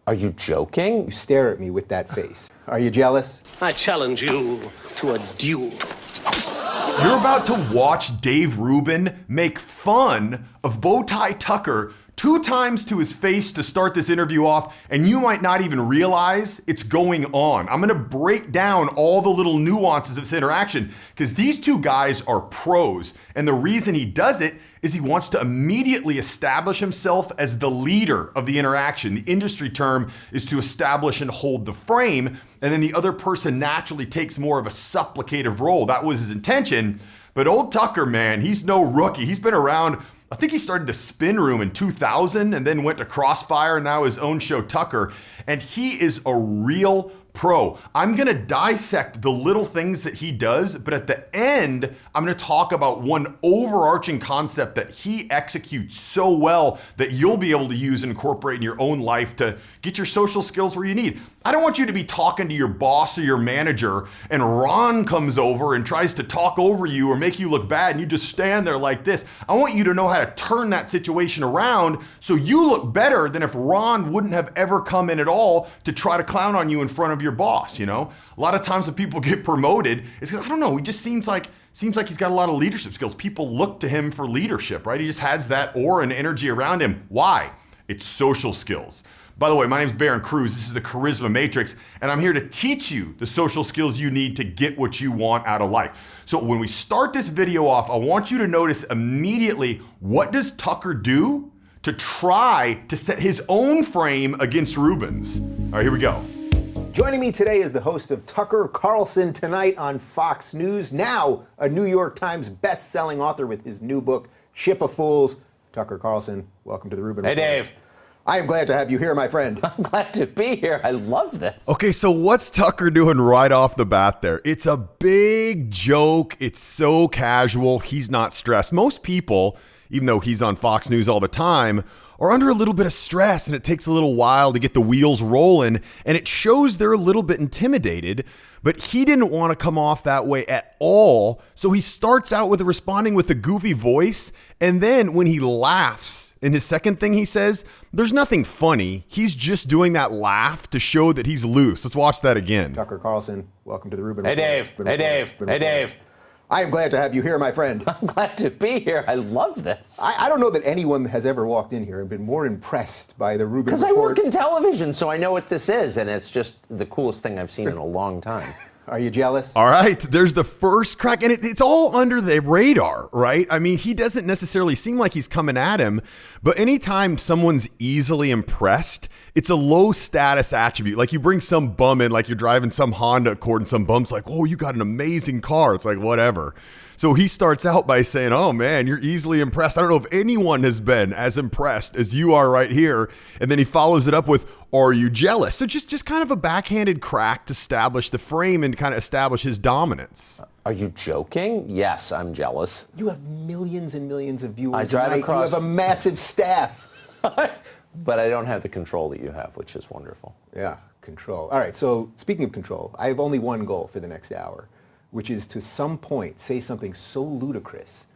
Are you joking? You stare at me with that face. Are you jealous? I challenge you to a duel. You're about to watch Dave Rubin make fun of Bowtie Tucker 2 times to his face to start this interview off, and you might not even realize it's going on. I'm gonna break down all the little nuances of this interaction because these 2 guys are pros, and the reason he does it is he wants to immediately establish himself as the leader of the interaction. The industry term is to establish and hold the frame, and then the other person naturally takes more of a supplicative role. That was his intention, but old Tucker, man, he's no rookie. He's been around. I think he started the Spin Room in 2000 and then went to Crossfire, now his own show, Tucker. And he is a real pro. I'm gonna dissect the little things that he does, but at the end, I'm gonna talk about one overarching concept that he executes so well that you'll be able to use and incorporate in your own life to get your social skills where you need. I don't want you to be talking to your boss or your manager and Ron comes over and tries to talk over you or make you look bad and you just stand there like this. I want you to know how to turn that situation around so you look better than if Ron wouldn't have ever come in at all to try to clown on you in front of your boss, you know? A lot of times when people get promoted, it's because, I don't know, he just seems like he's got a lot of leadership skills. People look to him for leadership, right? He just has that aura and energy around him. Why? It's social skills. By the way, my name's Barron Cruz. This is the Charisma Matrix, and I'm here to teach you the social skills you need to get what you want out of life. So when we start this video off, I want you to notice immediately, what does Tucker do to try to set his own frame against Rubin's? All right, here we go. Joining me today is the host of Tucker Carlson Tonight on Fox News, now a New York Times best-selling author with his new book, Ship of Fools. Tucker Carlson, welcome to the Rubin Hey, Report. Dave. I am glad to have you here, my friend. I'm glad to be here. I love this. Okay, so what's Tucker doing right off the bat there? It's a big joke. It's so casual. He's not stressed. Most people, even though he's on Fox News all the time, are under a little bit of stress, and it takes a little while to get the wheels rolling, and it shows they're a little bit intimidated, but he didn't want to come off that way at all, so he starts out with responding with a goofy voice, and then when he laughs, in his second thing he says, there's nothing funny. He's just doing that laugh to show that he's loose. Let's watch that again. Tucker Carlson, welcome to the Rubin Hey, Report. Dave. Hey, Dave. Hey, Dave. I am glad to have you here, my friend. I'm glad to be here. I love this. I don't know that anyone has ever walked in here and been more impressed by the Rubin Report. Because I work in television, so I know what this is, and it's just the coolest thing I've seen in a long time. Are you jealous? All right, there's the first crack, and it's all under the radar, right? I mean, he doesn't necessarily seem like he's coming at him, but anytime someone's easily impressed, it's a low status attribute. Like you bring some bum in, like you're driving some Honda Accord and some bum's like, oh, you got an amazing car. It's like, whatever. So he starts out by saying, oh man, you're easily impressed. I don't know if anyone has been as impressed as you are right here. And then he follows it up with, are you jealous? So just kind of a backhanded crack to establish the frame and kind of establish his dominance. Are you joking? Yes, I'm jealous. You have millions and millions of viewers. I drive across. You have a massive staff. But I don't have the control that you have, which is wonderful. Yeah, control. All right, so speaking of control, I have only one goal for the next hour, which is to some point say something so ludicrous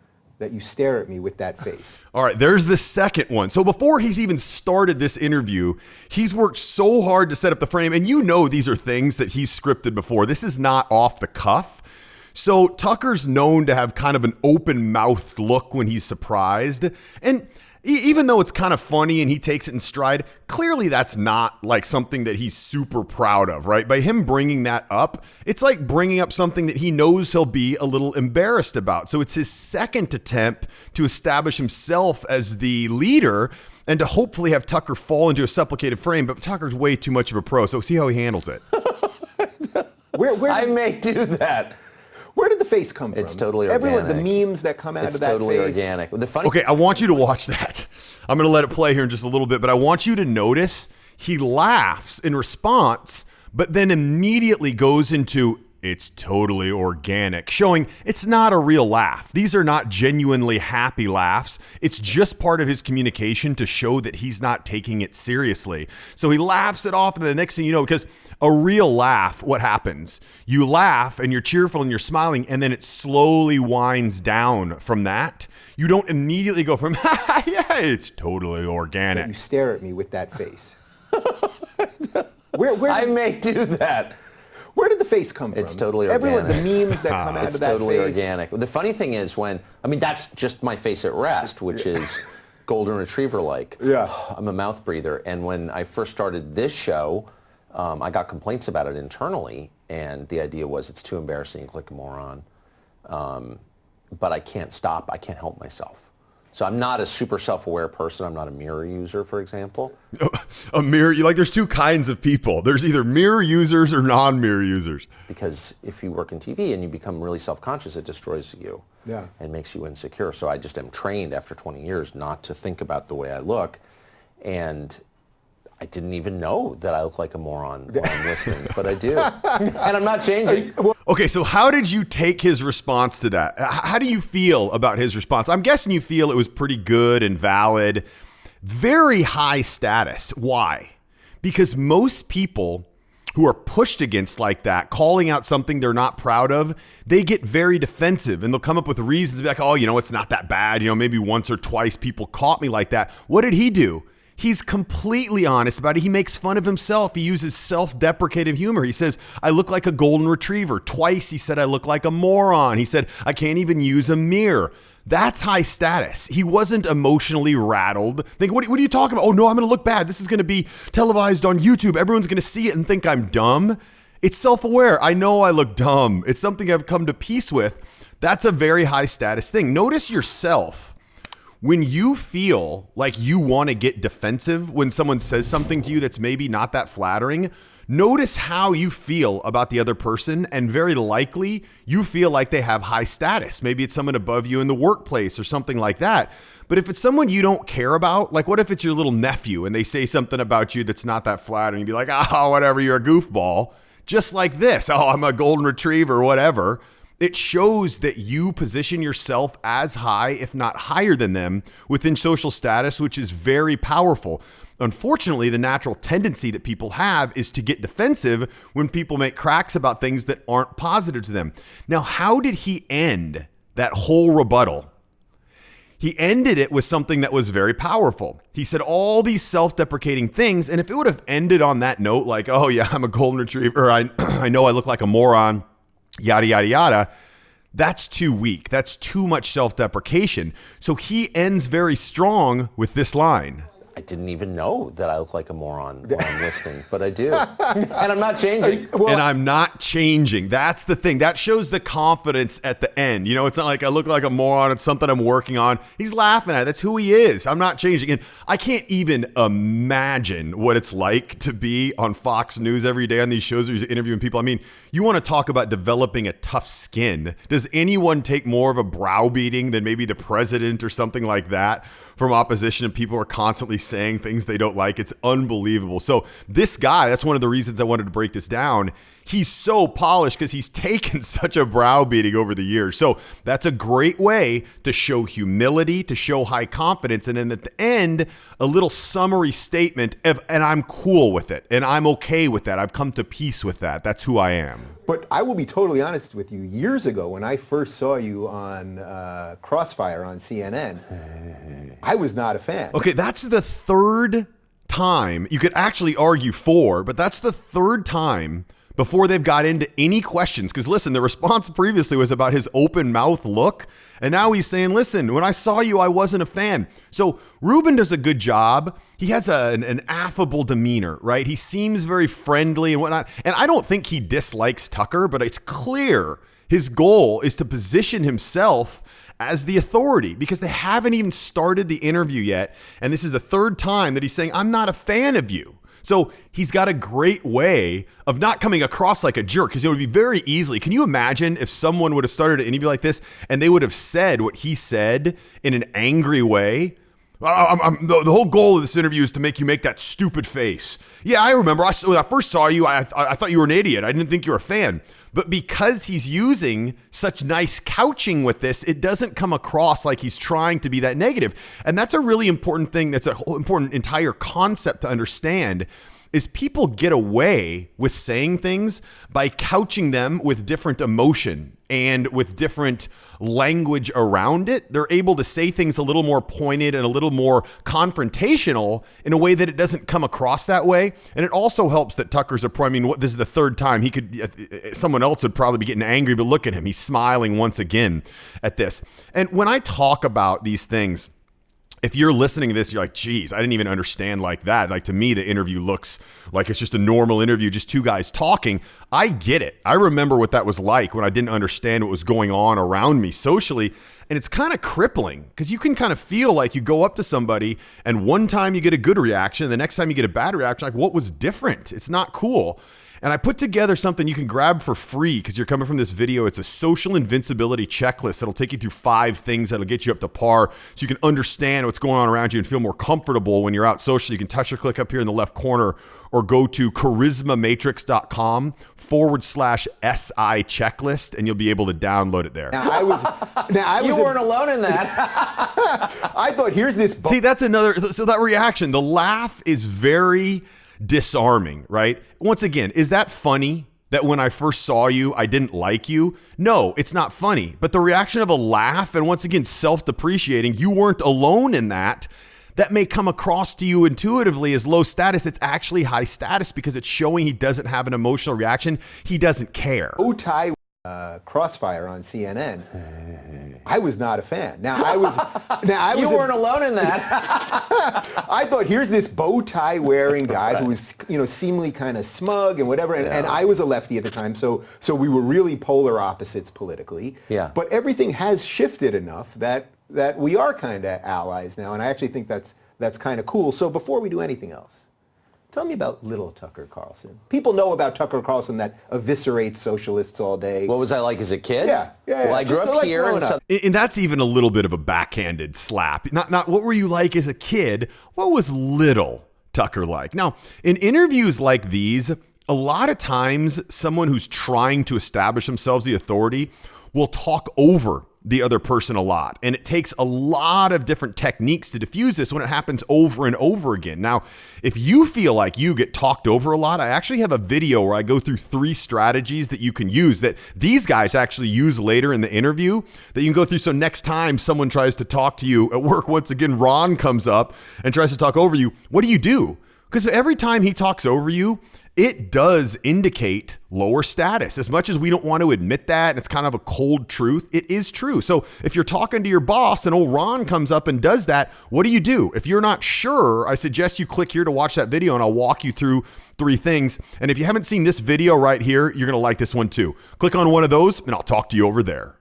that you stare at me with that face. All right, there's the second one. So before he's even started this interview, he's worked so hard to set up the frame, and you know these are things that he's scripted before. This is not off the cuff. So Tucker's known to have kind of an open-mouthed look when he's surprised, and even though it's kind of funny and he takes it in stride, clearly that's not like something that he's super proud of, right? By him bringing that up, it's like bringing up something that he knows he'll be a little embarrassed about. So it's his second attempt to establish himself as the leader and to hopefully have Tucker fall into a supplicated frame, but Tucker's way too much of a pro, so see how he handles it. I may do that. Where did the face come from? It's totally organic. Everyone, the memes that come out of that face. It's totally organic. The funny Okay, I want you to watch that. I'm going to let it play here in just a little bit, but I want you to notice he laughs in response, but then immediately goes into, it's totally organic, showing it's not a real laugh. These are not genuinely happy laughs. It's just part of his communication to show that he's not taking it seriously. So he laughs it off, and the next thing you know, because a real laugh, what happens? You laugh and you're cheerful and you're smiling, and then it slowly winds down from that. You don't immediately go from, yeah, it's totally organic. You stare at me with that face. I may do that. Where did the face come from? It's totally Everyone, organic. the memes that come out It's of that totally face. organic. The funny thing is that's just my face at rest, which is golden retriever-like. Yeah. I'm a mouth breather. And when I first started this show, I got complaints about it internally. And the idea was it's too embarrassing, you look like a moron. But I can't stop. I can't help myself. So I'm not a super self-aware person. I'm not a mirror user, for example. A mirror, there's two kinds of people. There's either mirror users or non-mirror users. Because if you work in TV and you become really self-conscious, it destroys you. Yeah. And makes you insecure. So I just am trained after 20 years not to think about the way I look. And I didn't even know that I look like a moron when I'm listening, but I do. And I'm not changing. Okay, so how did you take his response to that? How do you feel about his response? I'm guessing you feel it was pretty good and valid. Very high status. Why? Because most people who are pushed against like that, calling out something they're not proud of, they get very defensive and they'll come up with reasons to be like, oh, it's not that bad. Maybe once or twice people caught me like that. What did he do? He's completely honest about it. He makes fun of himself. He uses self-deprecative humor. He says, I look like a golden retriever. Twice he said, I look like a moron. He said, I can't even use a mirror. That's high status. He wasn't emotionally rattled. Think, what are you talking about? Oh, no, I'm going to look bad. This is going to be televised on YouTube. Everyone's going to see it and think I'm dumb. It's self-aware. I know I look dumb. It's something I've come to peace with. That's a very high status thing. Notice yourself. When you feel like you want to get defensive when someone says something to you that's maybe not that flattering, notice how you feel about the other person, and very likely you feel like they have high status. Maybe it's someone above you in the workplace or something like that. But if it's someone you don't care about, like what if it's your little nephew and they say something about you that's not that flattering? You'd be like, oh, whatever, you're a goofball. Just like this, oh, I'm a golden retriever, whatever. It shows that you position yourself as high, if not higher than them, within social status, which is very powerful. Unfortunately, the natural tendency that people have is to get defensive when people make cracks about things that aren't positive to them. Now, how did he end that whole rebuttal? He ended it with something that was very powerful. He said all these self-deprecating things, and if it would have ended on that note, like, oh yeah, I'm a golden retriever, I know I look like a moron, yada, yada, yada, that's too weak. That's too much self-deprecation. So he ends very strong with this line. I didn't even know that I look like a moron when I'm listening, but I do. And I'm not changing. And I'm not changing. That's the thing. That shows the confidence at the end. It's not like I look like a moron. It's something I'm working on. He's laughing at it. That's who he is. I'm not changing. And I can't even imagine what it's like to be on Fox News every day on these shows where he's interviewing people. I mean, you want to talk about developing a tough skin. Does anyone take more of a browbeating than maybe the president or something like that from opposition, and people are constantly saying things they don't like? It's unbelievable. So this guy, that's one of the reasons I wanted to break this down. He's so polished because he's taken such a browbeating over the years. So that's a great way to show humility, to show high confidence. And then at the end, a little summary statement of, and I'm cool with it. And I'm okay with that. I've come to peace with that. That's who I am. But I will be totally honest with you. Years ago, when I first saw you on Crossfire on CNN, I was not a fan. Okay, that's the third time. You could actually argue four, but that's the third time before they've got into any questions. Because listen, the response previously was about his open mouth look. And now he's saying, listen, when I saw you, I wasn't a fan. So Rubin does a good job. He has an affable demeanor, right? He seems very friendly and whatnot. And I don't think he dislikes Tucker, but it's clear his goal is to position himself as the authority, because they haven't even started the interview yet. And this is the third time that he's saying, I'm not a fan of you. So he's got a great way of not coming across like a jerk, because it would be very easily. Can you imagine if someone would have started an interview like this and they would have said what he said in an angry way? The whole goal of this interview is to make you make that stupid face. Yeah, I remember. When I first saw you, I thought you were an idiot. I didn't think you were a fan. But because he's using such nice couching with this, it doesn't come across like he's trying to be that negative. And that's a really important thing. That's a whole important entire concept to understand, is people get away with saying things by couching them with different emotion. and with different language around it, they're able to say things a little more pointed and a little more confrontational in a way that it doesn't come across that way. And it also helps that Tucker's I mean, this is the third time. Someone else would probably be getting angry, but look at him. He's smiling once again at this. And when I talk about these things, if you're listening to this, you're like, geez, I didn't even understand like that. Like, to me, the interview looks like it's just a normal interview, just two guys talking. I get it. I remember what that was like when I didn't understand what was going on around me socially. And it's kind of crippling because you can kind of feel like you go up to somebody and one time you get a good reaction and the next time you get a bad reaction, like, what was different? It's not cool. And I put together something you can grab for free because you're coming from this video. It's a social invincibility checklist that'll take you through 5 things that'll get you up to par so you can understand what's going on around you and feel more comfortable when you're out socially. You can touch or click up here in the left corner or go to charismamatrix.com/SI checklist and you'll be able to download it there. You weren't alone in that. I thought, here's this. See, that's another. So that reaction, the laugh is very disarming, right? Once again, is that funny that when I first saw you, I didn't like you? No, it's not funny. But the reaction of a laugh and once again, self-depreciating, you weren't alone in that. That may come across to you intuitively as low status. It's actually high status because it's showing he doesn't have an emotional reaction. He doesn't care. Tie crossfire on CNN. I was not a fan. You weren't alone in that. I thought, here's this bow tie wearing guy who was, seemingly kind of smug and whatever. And I was a lefty at the time, so we were really polar opposites politically. Yeah. But everything has shifted enough that we are kind of allies now, and I actually think that's kind of cool. So before we do anything else, tell me about little Tucker Carlson. People know about Tucker Carlson that eviscerates socialists all day. What was I like as a kid? Yeah. Well, I grew up here. And that's even a little bit of a backhanded slap. Not what were you like as a kid? What was little Tucker like? Now, in interviews like these, a lot of times someone who's trying to establish themselves the authority will talk over the other person a lot. And it takes a lot of different techniques to diffuse this when it happens over and over again. Now, if you feel like you get talked over a lot, I actually have a video where I go through 3 strategies that you can use that these guys actually use later in the interview that you can go through. So next time someone tries to talk to you at work, once again, Ron comes up and tries to talk over you, what do? Because every time he talks over you, it does indicate lower status. As much as we don't want to admit that, and it's kind of a cold truth, it is true. So if you're talking to your boss and old Ron comes up and does that, what do? If you're not sure, I suggest you click here to watch that video and I'll walk you through 3 things. And if you haven't seen this video right here, you're going to like this one too. Click on one of those and I'll talk to you over there.